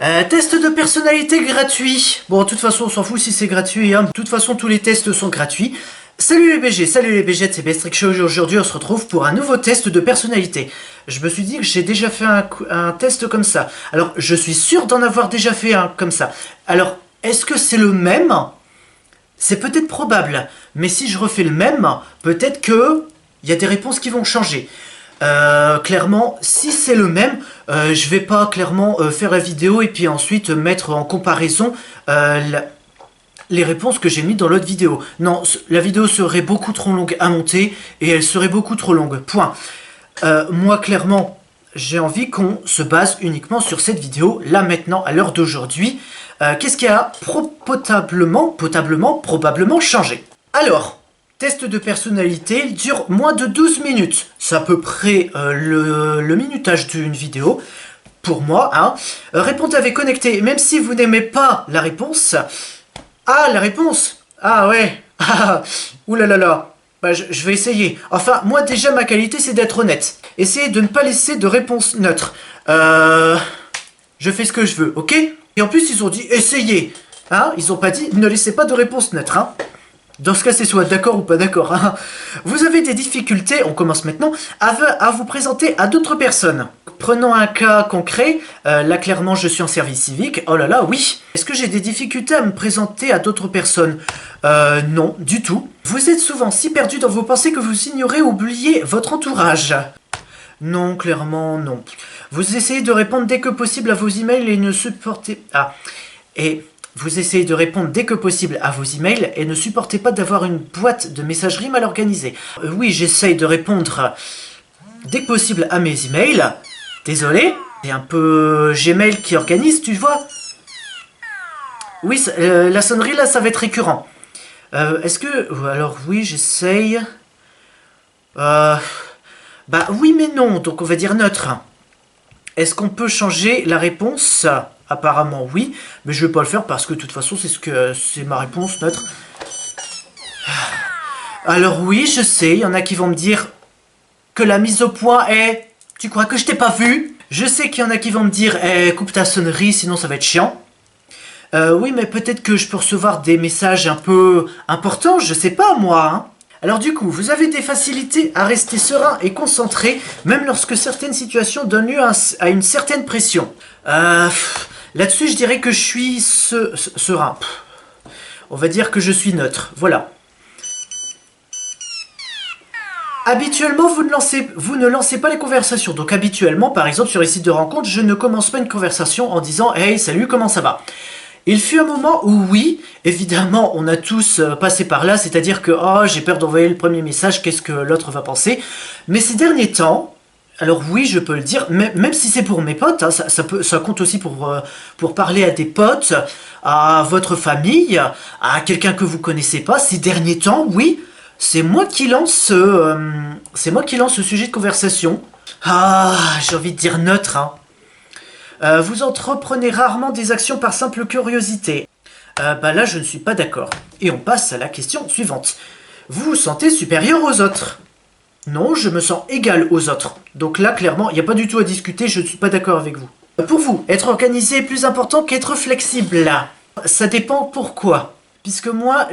Test de personnalité gratuit. Bon, de toute façon, on s'en fout si c'est gratuit, hein. De toute façon, tous les tests sont gratuits. Salut les BG, c'est Bestrick Show. Aujourd'hui, on se retrouve pour un nouveau test de personnalité. Je me suis dit que j'ai déjà fait un test comme ça. Alors, je suis sûr d'en avoir déjà fait un comme ça. Alors, est-ce que c'est le même? C'est peut-être probable. Mais si je refais le même, peut-être que il y a des réponses qui vont changer. Clairement, si c'est le même, je vais pas clairement faire la vidéo et puis ensuite mettre en comparaison les réponses que j'ai mis dans l'autre vidéo. Non, la vidéo serait beaucoup trop longue à monter et elle serait beaucoup trop longue. Point. Moi, clairement, j'ai envie qu'on se base uniquement sur cette vidéo, là maintenant, à l'heure d'aujourd'hui. Qu'est-ce qui a probablement changé? Alors, test de personnalité dure moins de 12 minutes. C'est à peu près le minutage d'une vidéo. Pour moi, hein. Répondez avec connecté, même si vous n'aimez pas la réponse. Ah, la réponse. Ah ouais. Ouh là là là. Bah, je vais essayer. Enfin, moi déjà, ma qualité, c'est d'être honnête. Essayez de ne pas laisser de réponse neutre. Je fais ce que je veux, ok? Et en plus, ils ont dit essayez. Hein? Ils ont pas dit ne laissez pas de réponse neutre, hein? Dans ce cas, c'est soit d'accord ou pas d'accord. Hein. Vous avez des difficultés, on commence maintenant, à vous présenter à d'autres personnes. Prenons un cas concret. Là, clairement, je suis en service civique. Oh là là, oui. Est-ce que j'ai des difficultés à me présenter à d'autres personnes? Non, du tout. Vous êtes souvent si perdu dans vos pensées que vous ignorez ou oubliez votre entourage. Non, clairement, non. Vous essayez de répondre dès que possible à vos emails et ne supportez... Vous essayez de répondre dès que possible à vos emails et ne supportez pas d'avoir une boîte de messagerie mal organisée. Oui, j'essaye de répondre dès que possible à mes emails. Désolé, c'est un peu Gmail qui organise, tu vois. Oui, la sonnerie là, ça va être récurrent. Est-ce que... Alors oui, j'essaye... Bah oui mais non, donc on va dire neutre. Est-ce qu'on peut changer la réponse? Apparemment oui, mais je vais pas le faire parce que de toute façon c'est ma réponse neutre. Alors oui, je sais, il y en a qui vont me dire que la mise au point est... Tu crois que je t'ai pas vu? Je sais qu'il y en a qui vont me dire coupe ta sonnerie sinon ça va être chiant. Oui, mais peut-être que je peux recevoir des messages un peu importants, je sais pas moi, hein. Alors du coup, vous avez des facilités à rester serein et concentré, même lorsque certaines situations donnent lieu à une certaine pression. Là-dessus, je dirais que je suis serein. On va dire que je suis neutre, voilà. Habituellement, vous ne lancez pas les conversations. Donc habituellement, par exemple, sur les sites de rencontres, je ne commence pas une conversation en disant « Hey, salut, comment ça va ?» Il fut un moment où oui, évidemment, on a tous passé par là, c'est-à-dire que « Oh, j'ai peur d'envoyer le premier message, qu'est-ce que l'autre va penser ?» Mais ces derniers temps, alors oui, je peux le dire, même si c'est pour mes potes, hein, ça compte aussi pour parler à des potes, à votre famille, à quelqu'un que vous connaissez pas, ces derniers temps, oui, c'est moi qui lance ce sujet de conversation. Ah, j'ai envie de dire neutre, hein. Vous entreprenez rarement des actions par simple curiosité. Bah là, je ne suis pas d'accord. Et on passe à la question suivante. Vous vous sentez supérieur aux autres? Non, je me sens égal aux autres. Donc là, clairement, il n'y a pas du tout à discuter, je ne suis pas d'accord avec vous. Pour vous, être organisé est plus important qu'être flexible. Ça dépend pourquoi. Puisque moi,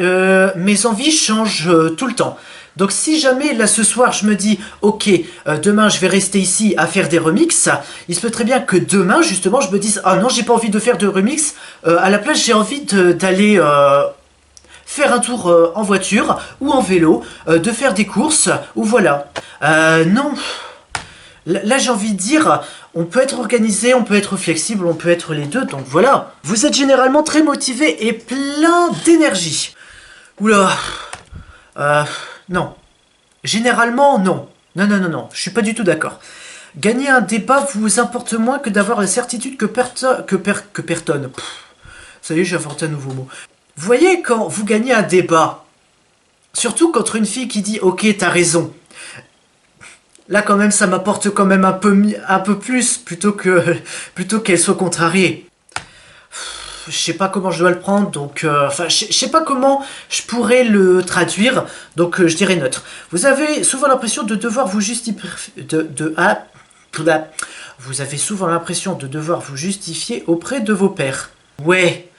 mes envies changent tout le temps. Donc si jamais, là, ce soir, je me dis « Ok, demain, je vais rester ici à faire des remixes », il se peut très bien que demain, justement, je me dise « Ah non, j'ai pas envie de faire de remix. À la place, j'ai envie d'aller faire un tour en voiture ou en vélo, de faire des courses, ou voilà. » Non. Là, j'ai envie de dire, on peut être organisé, on peut être flexible, on peut être les deux, donc voilà. Vous êtes généralement très motivé et plein d'énergie. Oula. Non. Généralement, non. Non, je suis pas du tout d'accord. Gagner un débat vous importe moins que d'avoir la certitude que personne. Ça y est, j'ai inventé un nouveau mot. Vous voyez, quand vous gagnez un débat, surtout contre une fille qui dit « Ok, t'as raison », là, quand même, ça m'apporte quand même un peu plus, plutôt qu'elle soit contrariée. Je sais pas comment je dois le prendre, donc... je sais pas comment je pourrais le traduire, donc je dirais neutre. Vous avez souvent l'impression de devoir vous justifier... Vous avez souvent l'impression de devoir vous justifier auprès de vos pairs. Ouais,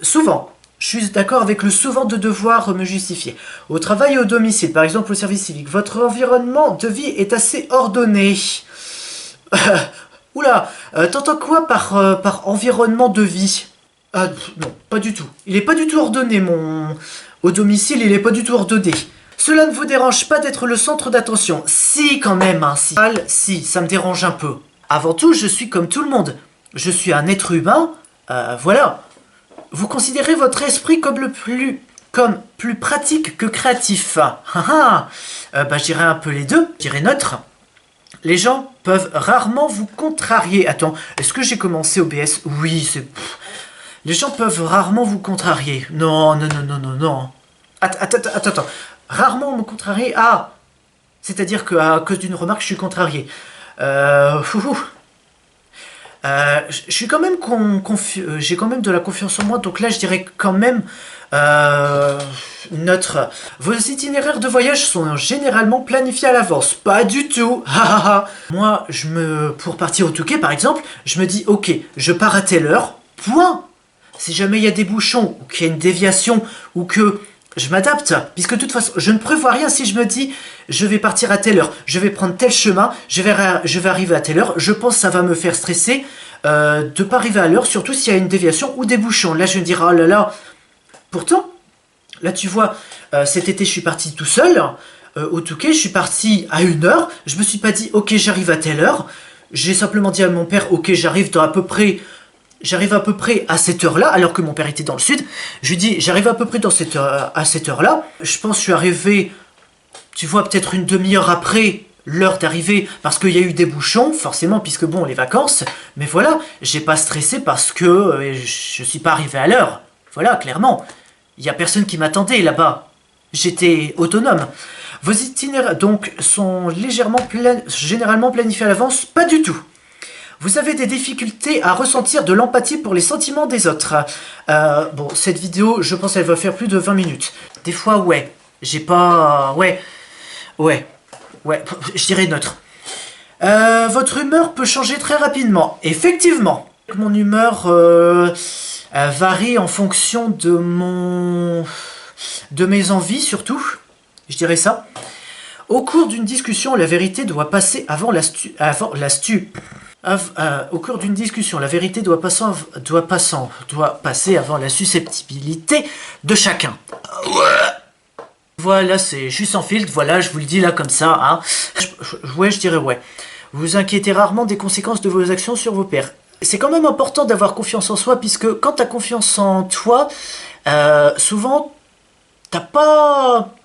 souvent. Je suis d'accord avec le souvent de devoir me justifier. Au travail et au domicile, par exemple au service civique, votre environnement de vie est assez ordonné. Oula, t'entends quoi par environnement de vie? Non, pas du tout. Il est pas du tout ordonné, Au domicile, il est pas du tout ordonné. Cela ne vous dérange pas d'être le centre d'attention? Si, quand même, hein, si. Si, ça me dérange un peu. Avant tout, je suis comme tout le monde. Je suis un être humain, voilà. Vous considérez votre esprit comme plus pratique que créatif. Je dirais un peu les deux, je dirais neutre. Les gens peuvent rarement vous contrarier. Attends, est-ce que j'ai commencé OBS? Oui, c'est... Les gens peuvent rarement vous contrarier. Non. Attends. Rarement me contrarier. Ah, c'est-à-dire qu'à cause d'une remarque, je suis contrarié. Je suis quand même j'ai quand même de la confiance en moi, donc là je dirais quand même neutre. Vos itinéraires de voyage sont généralement planifiés à l'avance. Pas du tout. Moi, pour partir au Touquet par exemple, je me dis ok, je pars à telle heure, point. Si jamais il y a des bouchons, ou qu'il y a une déviation, ou que je m'adapte, puisque de toute façon, je ne prévois rien si je me dis je vais partir à telle heure, je vais prendre tel chemin, je vais arriver à telle heure, je pense que ça va me faire stresser de ne pas arriver à l'heure, surtout s'il y a une déviation ou des bouchons. Là, je vais me dire, oh là là. Pourtant, là, tu vois, cet été, je suis parti tout seul, au Touquet, je suis parti à 1h, je me suis pas dit, ok, j'arrive à telle heure, j'ai simplement dit à mon père, ok, j'arrive à peu près à cette heure-là, alors que mon père était dans le sud. Je lui dis, j'arrive à peu près à cette heure-là. Je pense que je suis arrivé, tu vois, peut-être une demi-heure après l'heure d'arrivée, parce qu'il y a eu des bouchons, forcément, puisque bon, les vacances. Mais voilà, j'ai pas stressé parce que je suis pas arrivé à l'heure. Voilà, clairement. Il y a personne qui m'attendait là-bas. J'étais autonome. Vos itinéraires, donc, sont généralement planifiés à l'avance? Pas du tout. Vous avez des difficultés à ressentir de l'empathie pour les sentiments des autres. Bon, cette vidéo, je pense qu'elle va faire plus de 20 minutes. Des fois, ouais. J'ai pas... Ouais, je dirais neutre. Votre humeur peut changer très rapidement. Effectivement. Mon humeur varie en fonction de mes envies, surtout. Je dirais ça. Au cours d'une discussion, la vérité doit passer avant au cours d'une discussion, la vérité doit passer avant la susceptibilité de chacun. Voilà, c'est juste en filtre, voilà, je vous le dis là comme ça. Hein. Je dirais ouais. Vous vous inquiétez rarement des conséquences de vos actions sur vos pairs. C'est quand même important d'avoir confiance en soi, puisque quand tu as confiance en toi, souvent,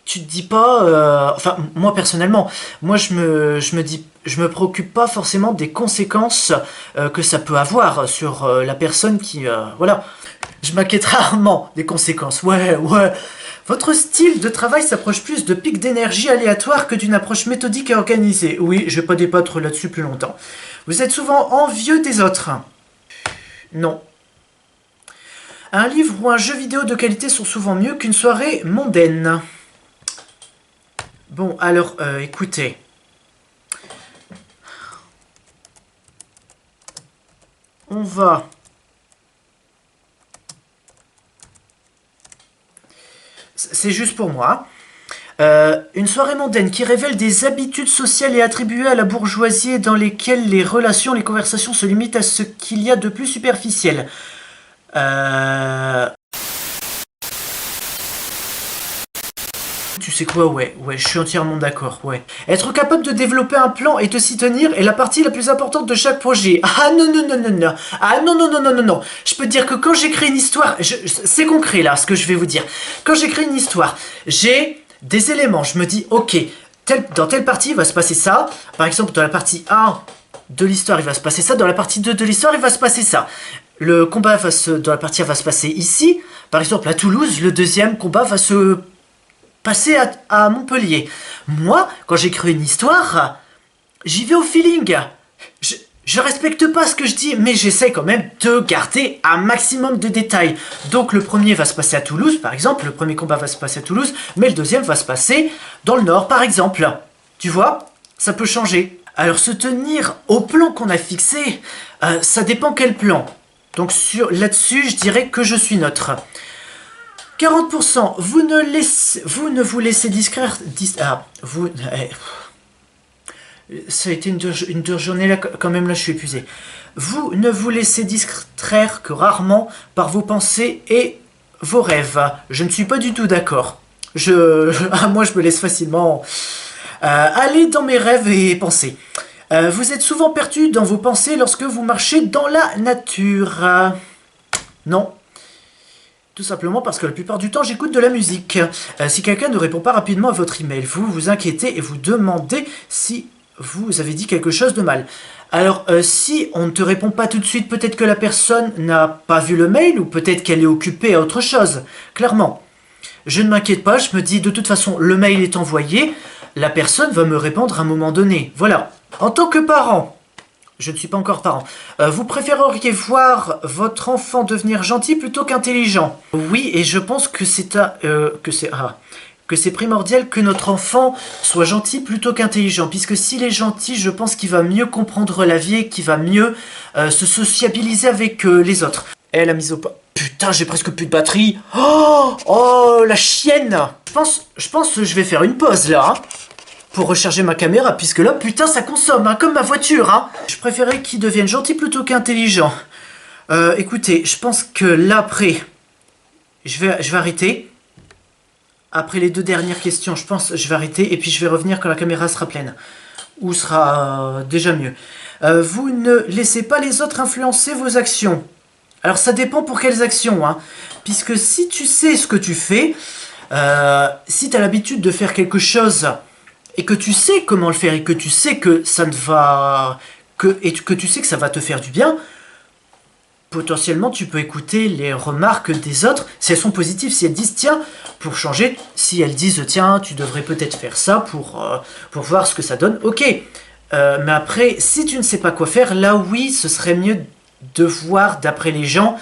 tu te dis pas, enfin moi personnellement, moi je me préoccupe pas forcément des conséquences que ça peut avoir sur la personne qui, voilà, je m'inquiète rarement des conséquences. Ouais. Votre style de travail s'approche plus de pics d'énergie aléatoires que d'une approche méthodique et organisée. Oui, je vais pas débattre là-dessus plus longtemps. Vous êtes souvent envieux des autres. Non. Un livre ou un jeu vidéo de qualité sont souvent mieux qu'une soirée mondaine. Bon, alors, écoutez. On va... C'est juste pour moi. Une soirée mondaine qui révèle des habitudes sociales et attribuées à la bourgeoisie dans lesquelles les relations, les conversations se limitent à ce qu'il y a de plus superficiel. Tu sais quoi, ouais, je suis entièrement d'accord, ouais. Être capable de développer un plan et de s'y tenir est la partie la plus importante de chaque projet. Ah non. Ah non. Je peux te dire que quand j'écris une histoire, c'est concret là, ce que je vais vous dire. Quand j'écris une histoire, j'ai des éléments, je me dis, ok, dans telle partie, il va se passer ça. Par exemple, dans la partie 1 de l'histoire, il va se passer ça. Dans la partie 2 de l'histoire, il va se passer ça. Le combat dans la partie 1 va se passer ici. Par exemple, à Toulouse, le deuxième combat va se passer à Montpellier. Moi, quand j'écris une histoire, j'y vais au feeling. Je respecte pas ce que je dis, mais j'essaie quand même de garder un maximum de détails. Donc le premier va se passer à Toulouse, par exemple. Le premier combat va se passer à Toulouse, mais le deuxième va se passer dans le Nord, par exemple. Tu vois, ça peut changer. Alors, se tenir au plan qu'on a fixé, ça dépend quel plan. Donc, là-dessus, je dirais que je suis neutre. 40%, vous ne vous laissez distraire... ça a été une dure journée, là, quand même, là, je suis épuisé. Vous ne vous laissez distraire que rarement par vos pensées et vos rêves. Je ne suis pas du tout d'accord. Moi, je me laisse facilement aller dans mes rêves et penser. Vous êtes souvent perdu dans vos pensées lorsque vous marchez dans la nature. Non. Tout simplement parce que la plupart du temps, j'écoute de la musique. Si quelqu'un ne répond pas rapidement à votre email, vous vous inquiétez et vous demandez si vous avez dit quelque chose de mal. Alors, si on ne te répond pas tout de suite, peut-être que la personne n'a pas vu le mail ou peut-être qu'elle est occupée à autre chose. Clairement. Je ne m'inquiète pas, je me dis de toute façon, le mail est envoyé, la personne va me répondre à un moment donné. Voilà. En tant que parent, je ne suis pas encore parent, vous préféreriez voir votre enfant devenir gentil plutôt qu'intelligent? Oui, et je pense que c'est primordial que notre enfant soit gentil plutôt qu'intelligent, puisque s'il est gentil, je pense qu'il va mieux comprendre la vie et qu'il va mieux se sociabiliser avec les autres. Elle a mis au pas. Putain, j'ai presque plus de batterie. Oh, la chienne. Je pense que je vais faire une pause là, hein, pour recharger ma caméra, puisque là, putain, ça consomme, hein, comme ma voiture. Hein. Je préférais qu'il devienne gentil plutôt qu'intelligent. Écoutez, je pense que là, après, je vais arrêter. Après les 2 dernières questions, je pense que je vais arrêter et puis je vais revenir quand la caméra sera pleine. Ou sera déjà mieux. Vous ne laissez pas les autres influencer vos actions. Alors ça dépend pour quelles actions. Hein. Puisque si tu sais ce que tu fais, si tu as l'habitude de faire quelque chose et que tu sais comment le faire et que tu sais que ça ne va... et que tu sais que ça va te faire du bien, potentiellement tu peux écouter les remarques des autres si elles sont positives, si elles disent tiens, pour changer, si elles disent tiens, tu devrais peut-être faire ça pour voir ce que ça donne, ok. Mais après, si tu ne sais pas quoi faire, là oui, ce serait mieux de voir, d'après les gens,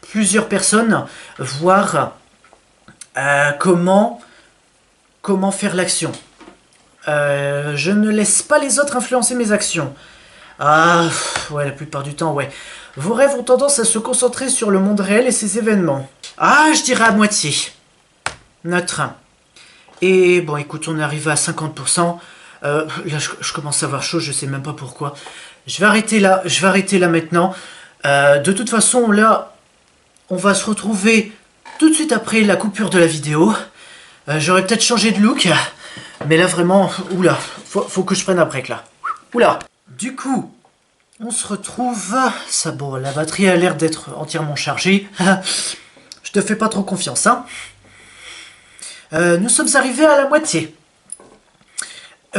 plusieurs personnes, voir comment faire l'action. Je ne laisse pas les autres influencer mes actions. Ah, ouais, la plupart du temps, ouais. Vos rêves ont tendance à se concentrer sur le monde réel et ses événements. Ah, je dirais à moitié. Neutre. Et bon, écoute, on est arrivé à 50%. Là, je commence à avoir chaud, je sais même pas pourquoi. Je vais arrêter là maintenant. De toute façon, là, on va se retrouver tout de suite après la coupure de la vidéo. J'aurais peut-être changé de look. Mais là, vraiment, oula, faut que je prenne un break, là. Oula. Du coup, on se retrouve... Ça, bon, la batterie a l'air d'être entièrement chargée. Je te fais pas trop confiance, hein. Nous sommes arrivés à la moitié.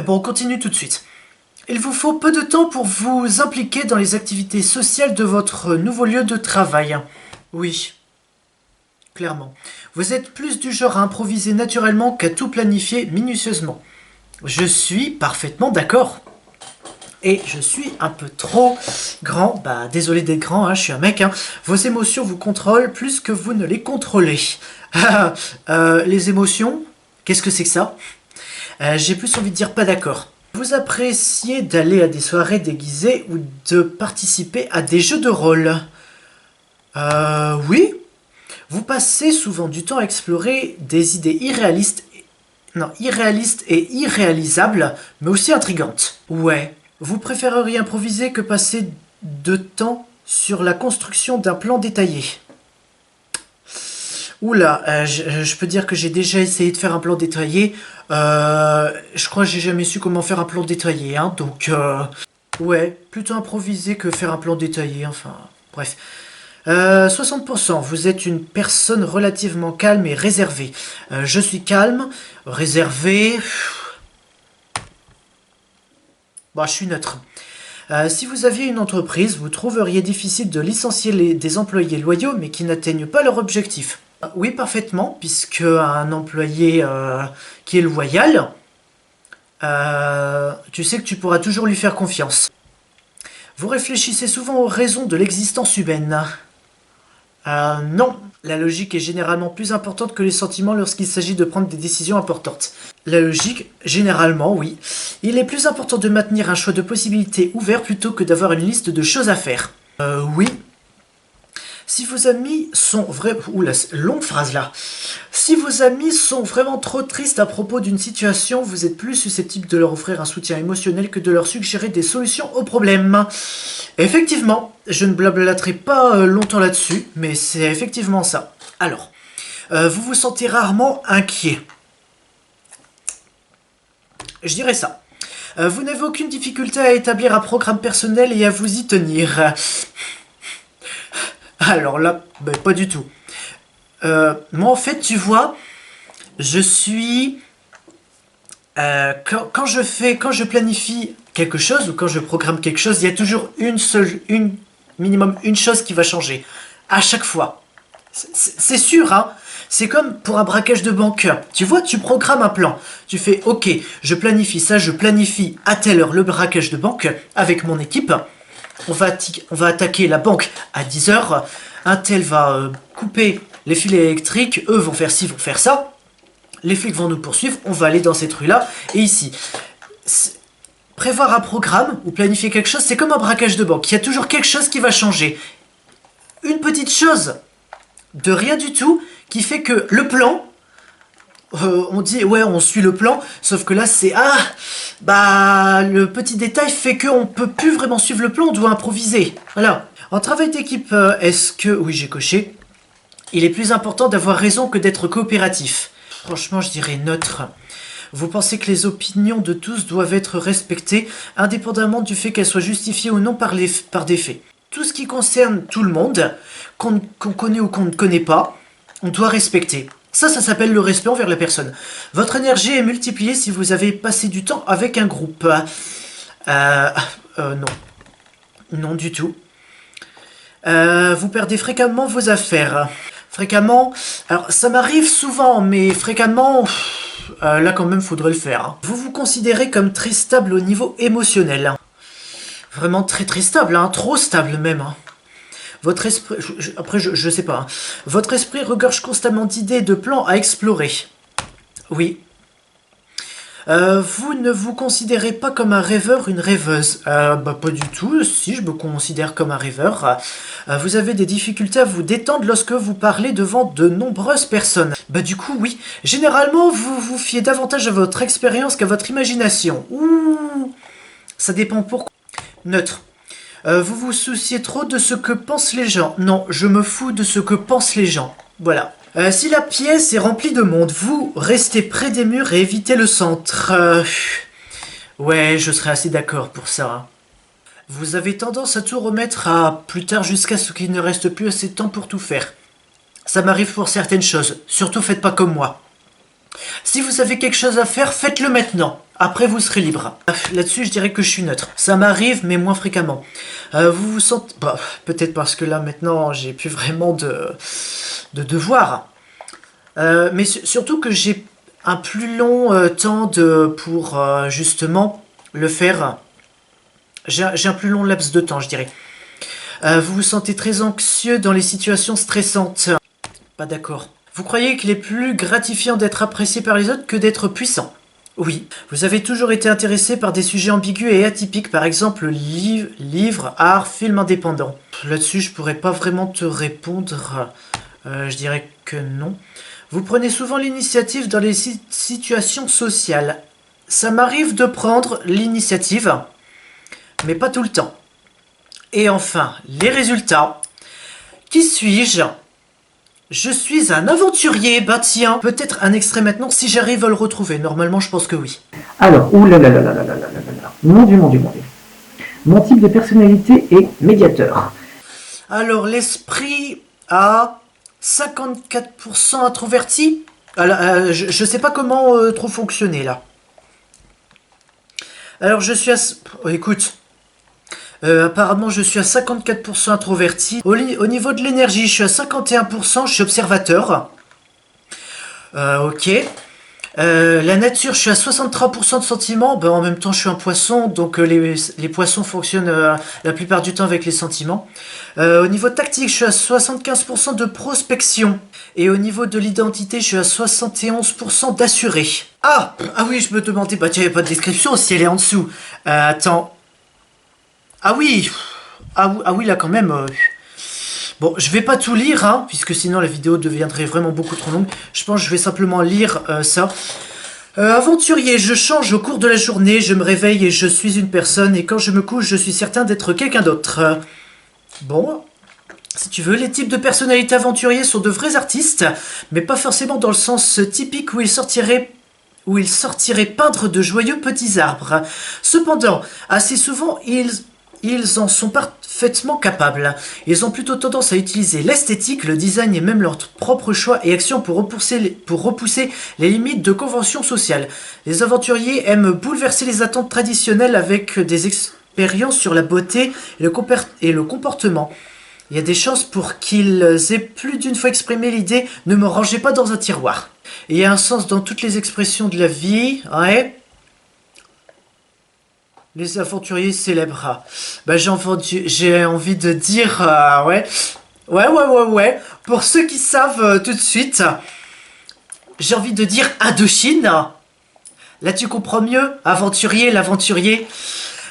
Bon, on continue tout de suite. Il vous faut peu de temps pour vous impliquer dans les activités sociales de votre nouveau lieu de travail. Oui, clairement. Vous êtes plus du genre à improviser naturellement qu'à tout planifier minutieusement. Je suis parfaitement d'accord. Et je suis un peu trop grand. Bah, désolé d'être grand, hein, je suis un mec. Hein. Vos émotions vous contrôlent plus que vous ne les contrôlez. Les émotions, qu'est-ce que c'est que ça? J'ai plus envie de dire pas d'accord. Vous appréciez d'aller à des soirées déguisées ou de participer à des jeux de rôle? Oui. Vous passez souvent du temps à explorer des idées irréalistes et irréalisables, mais aussi intrigantes. Ouais. Vous préféreriez improviser que passer de temps sur la construction d'un plan détaillé? Oula, je peux dire que j'ai déjà essayé de faire un plan détaillé. Je crois que j'ai jamais su comment faire un plan détaillé, hein, donc... ouais, plutôt improviser que faire un plan détaillé, enfin... Bref. 60%, vous êtes une personne relativement calme et réservée. Je suis calme, réservé... Bah, je suis neutre. Si vous aviez une entreprise, vous trouveriez difficile de licencier des employés loyaux mais qui n'atteignent pas leur objectif. Oui, parfaitement, puisque un employé qui est loyal, tu sais que tu pourras toujours lui faire confiance. Vous réfléchissez souvent aux raisons de l'existence humaine. Non. La logique est généralement plus importante que les sentiments lorsqu'il s'agit de prendre des décisions importantes. La logique, généralement, oui. Il est plus important de maintenir un choix de possibilités ouvert plutôt que d'avoir une liste de choses à faire. Oui. Si vos amis sont vraiment... Oula, longue phrase là. Si vos amis sont vraiment trop tristes à propos d'une situation, vous êtes plus susceptible de leur offrir un soutien émotionnel que de leur suggérer des solutions aux problèmes. Effectivement, je ne blablaterai pas longtemps là-dessus, mais c'est effectivement ça. Alors, vous vous sentez rarement inquiet. Je dirais ça. Vous n'avez aucune difficulté à établir un programme personnel et à vous y tenir. Alors là, ben, pas du tout. Moi, en fait, tu vois, je suis... quand je planifie quelque chose ou quand je programme quelque chose, il y a toujours minimum une chose qui va changer. À chaque fois. C'est sûr, hein. C'est comme pour un braquage de banque. Tu vois, tu programmes un plan. Tu fais, ok, je planifie ça, je planifie à telle heure le braquage de banque avec mon équipe. On va attaquer la banque à 10h. Un tel va couper les fils électriques. Eux vont faire ci, vont faire ça. Les flics vont nous poursuivre. On va aller dans cette rue-là et ici. Prévoir un programme ou planifier quelque chose, c'est comme un braquage de banque. Il y a toujours quelque chose qui va changer. Une petite chose de rien du tout qui fait que le plan... on dit ouais on suit le plan, sauf que là c'est le petit détail fait qu'on peut plus vraiment suivre le plan, on doit improviser. Voilà. En travail d'équipe, est-ce que... Oui, j'ai coché. Il est plus important d'avoir raison que d'être coopératif. Franchement, je dirais neutre. Vous pensez que les opinions de tous doivent être respectées, indépendamment du fait qu'elles soient justifiées ou non par des faits. Tout ce qui concerne tout le monde, qu'on connaît ou qu'on ne connaît pas, on doit respecter. Ça s'appelle le respect envers la personne. Votre énergie est multipliée si vous avez passé du temps avec un groupe. Non. Non du tout. Vous perdez fréquemment vos affaires. Fréquemment, alors ça m'arrive souvent, mais fréquemment, là quand même faudrait le faire. Hein. Vous vous considérez comme très stable au niveau émotionnel. Vraiment très très stable, hein, trop stable même. Hein. Votre esprit, après je sais pas, hein. Votre esprit regorge constamment d'idées, de plans à explorer. Oui. Vous ne vous considérez pas comme un rêveur, une rêveuse. Pas du tout, si je me considère comme un rêveur. Vous avez des difficultés à vous détendre lorsque vous parlez devant de nombreuses personnes. Du coup, oui. Généralement, vous vous fiez davantage à votre expérience qu'à votre imagination. Ouh. Ça dépend pourquoi. Neutre. Vous vous souciez trop de ce que pensent les gens. Non, je me fous de ce que pensent les gens. Voilà. Si la pièce est remplie de monde, vous restez près des murs et évitez le centre. Ouais, je serais assez d'accord pour ça. Vous avez tendance à tout remettre à plus tard jusqu'à ce qu'il ne reste plus assez de temps pour tout faire. Ça m'arrive pour certaines choses. Surtout faites pas comme moi. Si vous avez quelque chose à faire, faites-le maintenant. Après, vous serez libre. Là-dessus, je dirais que je suis neutre. Ça m'arrive, mais moins fréquemment. Vous vous sentez... peut-être parce que là, maintenant, j'ai plus vraiment de devoirs. Mais surtout que j'ai un plus long temps pour justement le faire. J'ai un plus long laps de temps, je dirais. Vous vous sentez très anxieux dans les situations stressantes. Pas d'accord. Vous croyez qu'il est plus gratifiant d'être apprécié par les autres que d'être puissant? Oui. Vous avez toujours été intéressé par des sujets ambigus et atypiques, par exemple livres, art, films indépendants. Là-dessus, je pourrais pas vraiment te répondre. Je dirais que non. Vous prenez souvent l'initiative dans les situations sociales. Ça m'arrive de prendre l'initiative, mais pas tout le temps. Et enfin, les résultats. Qui suis-je ? Je suis un aventurier, tiens. Peut-être un extrait maintenant si j'arrive à le retrouver. Normalement, je pense que oui. Alors, mon Dieu. Mon type de personnalité est médiateur. Alors, l'esprit a 54% introverti. Alors, je sais pas comment trop fonctionner là. Alors, je suis à... écoute... apparemment, je suis à 54% introverti. Au niveau de l'énergie, je suis à 51%, je suis observateur. Ok. La nature, je suis à 63% de sentiments. Ben, en même temps, je suis un poisson, donc les poissons fonctionnent la plupart du temps avec les sentiments. Au niveau tactique, je suis à 75% de prospection. Et au niveau de l'identité, je suis à 71% d'assuré. Ah oui, je me demandais, bah tu avais pas de description si elle est en dessous. Attends. Ah oui, ah oui, là quand même. Bon, je vais pas tout lire, hein, puisque sinon la vidéo deviendrait vraiment beaucoup trop longue. Je pense que je vais simplement lire ça. Aventurier, je change au cours de la journée, je me réveille et je suis une personne, et quand je me couche, je suis certain d'être quelqu'un d'autre. Bon, si tu veux, les types de personnalités aventuriers sont de vrais artistes, mais pas forcément dans le sens typique où ils sortiraient peindre de joyeux petits arbres. Cependant, assez souvent, ils en sont parfaitement capables. Ils ont plutôt tendance à utiliser l'esthétique, le design et même leurs propres choix et actions pour repousser les limites de conventions sociales. Les aventuriers aiment bouleverser les attentes traditionnelles avec des expériences sur la beauté et le comportement. Il y a des chances pour qu'ils aient plus d'une fois exprimé l'idée « ne me rangez pas dans un tiroir ». Et il y a un sens dans toutes les expressions de la vie, ouais. Les aventuriers célèbres. Bah, j'ai envie de dire, ouais. Ouais. Pour ceux qui savent tout de suite, j'ai envie de dire Indochine. Là, tu comprends mieux. Aventurier, l'aventurier.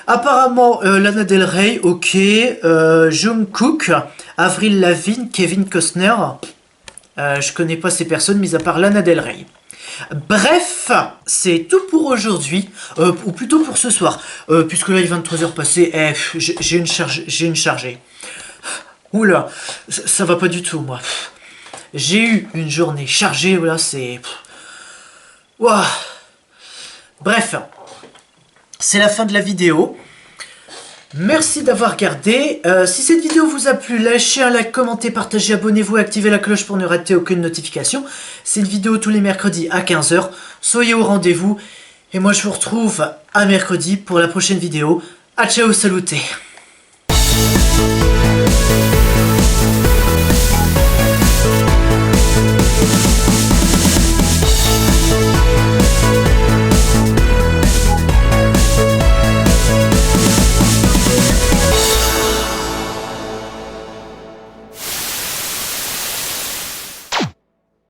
Apparemment, Lana Del Rey, ok. Jungkook, Avril Lavigne, Kevin Costner. Je connais pas ces personnes, mis à part Lana Del Rey. Bref, c'est tout pour aujourd'hui, ou plutôt pour ce soir, puisque là il est 23h passées, j'ai une chargée. Oula, ça va pas du tout moi. J'ai eu une journée chargée, voilà c'est... Ouah. Bref, c'est la fin de la vidéo. Merci d'avoir regardé. Si cette vidéo vous a plu, lâchez un like, commentez, partagez, abonnez-vous et activez la cloche pour ne rater aucune notification. C'est une vidéo tous les mercredis à 15h. Soyez au rendez-vous. Et moi je vous retrouve à mercredi pour la prochaine vidéo. A ciao, saluté.